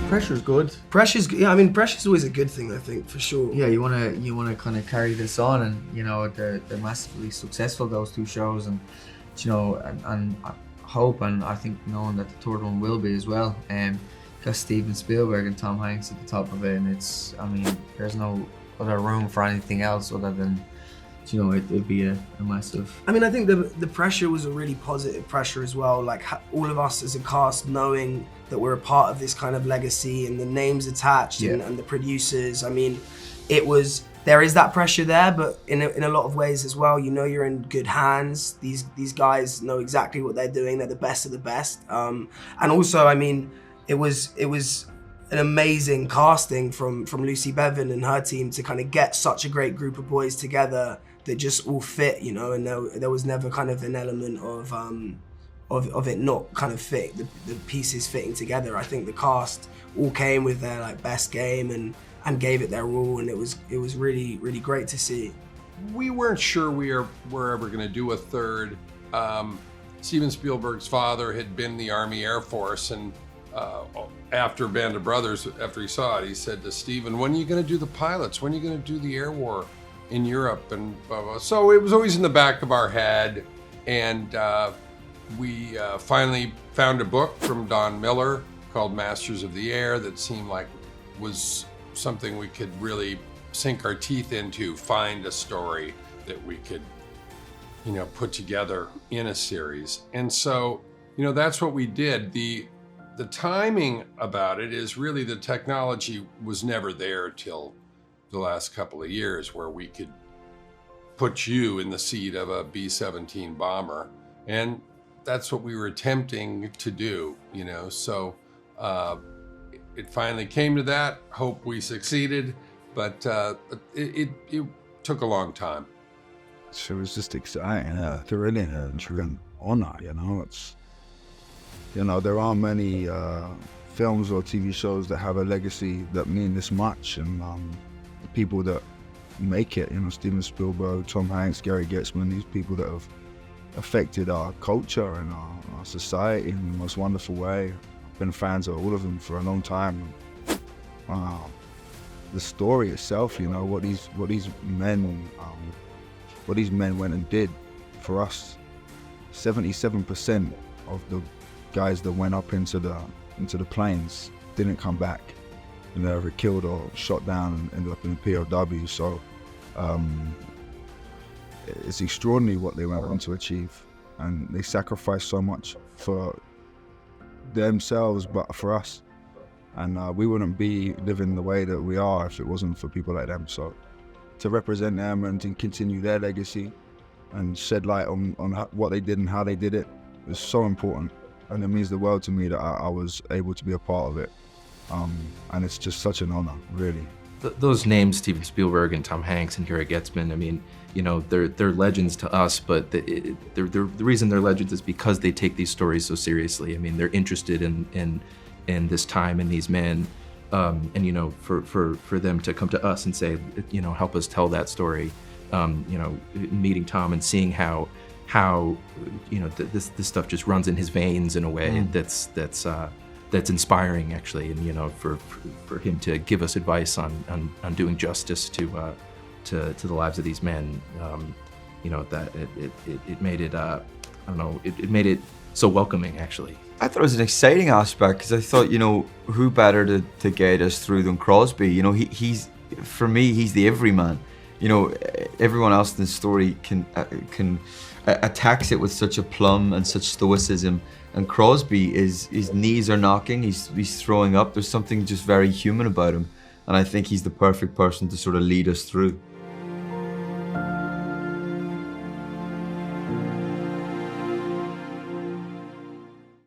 Pressure's good. Yeah, I mean, pressure's always a good thing, I think, for sure. Yeah, you wanna kind of carry this on, and they're massively successful, those two shows, and and I hope, and I think knowing that the third one will be as well. Got Steven Spielberg and Tom Hanks at the top of it, and there's no other room for anything else other than it'd be a massive. I mean, I think the pressure was a really positive pressure as well. Like all of us as a cast knowing that we're a part of this kind of legacy, and the names attached, and the producers. I mean, there is that pressure there, but in a lot of ways as well, you're in good hands. These guys know exactly what they're doing. They're the best of the best. And also, I mean, it was an amazing casting from Lucy Bevan and her team to kind of get such a great group of boys together that just all fit, and there was never kind of an element of it not kind of fit, the pieces fitting together. I think the cast all came with their like best game and gave it their all, and it was really, really great to see. We weren't sure we were ever going to do a third. Steven Spielberg's father had been in the Army Air Force, and after Band of Brothers, after he saw it, he said to Steven, "When are you going to do the pilots? When are you going to do the air war in Europe?" And blah, blah. So it was always in the back of our head, and we finally found a book from Don Miller called Masters of the Air that seemed like was something we could really sink our teeth into, find a story that we could, put together in a series. And so, that's what we did. The timing about it is really the technology was never there till the last couple of years, where we could put you in the seat of a B-17 bomber. And that's what we were attempting to do, so it finally came to that. Hope we succeeded, but it took a long time. So it was just exciting, thrilling, and an honor, It's, there aren't many films or TV shows that have a legacy that mean this much, and the people that make it, Steven Spielberg, Tom Hanks, Gary Getzman, these people that have affected our culture and our society in the most wonderful way. I've been fans of all of them for a long time. The story itself, what these men went and did for us. 77% of the guys that went up into the planes didn't come back, and they were killed or shot down and ended up in a POW. So it's extraordinary what they went on to achieve, and they sacrificed so much for themselves, but for us. And we wouldn't be living the way that we are if it wasn't for people like them. So to represent them and to continue their legacy and shed light on what they did and how they did it is so important. And it means the world to me that I was able to be a part of it. And it's just such an honor, really. Those names, Steven Spielberg and Tom Hanks and Gary Getzman, I mean, they're legends to us, but the reason they're legends is because they take these stories so seriously. I mean, they're interested in this time and these men, and for them to come to us and say, help us tell that story. Meeting Tom and seeing how this stuff just runs in his veins in a way that's inspiring, actually, and for him to give us advice on doing justice to the lives of these men, that it made it it made it so welcoming, actually. I thought it was an exciting aspect, because I thought, who better to guide us through than Crosby? He's for me, he's the everyman. Everyone else in the story can attacks it with such aplomb and such stoicism, and Crosby his knees are knocking, he's throwing up. There's something just very human about him, and I think he's the perfect person to sort of lead us through.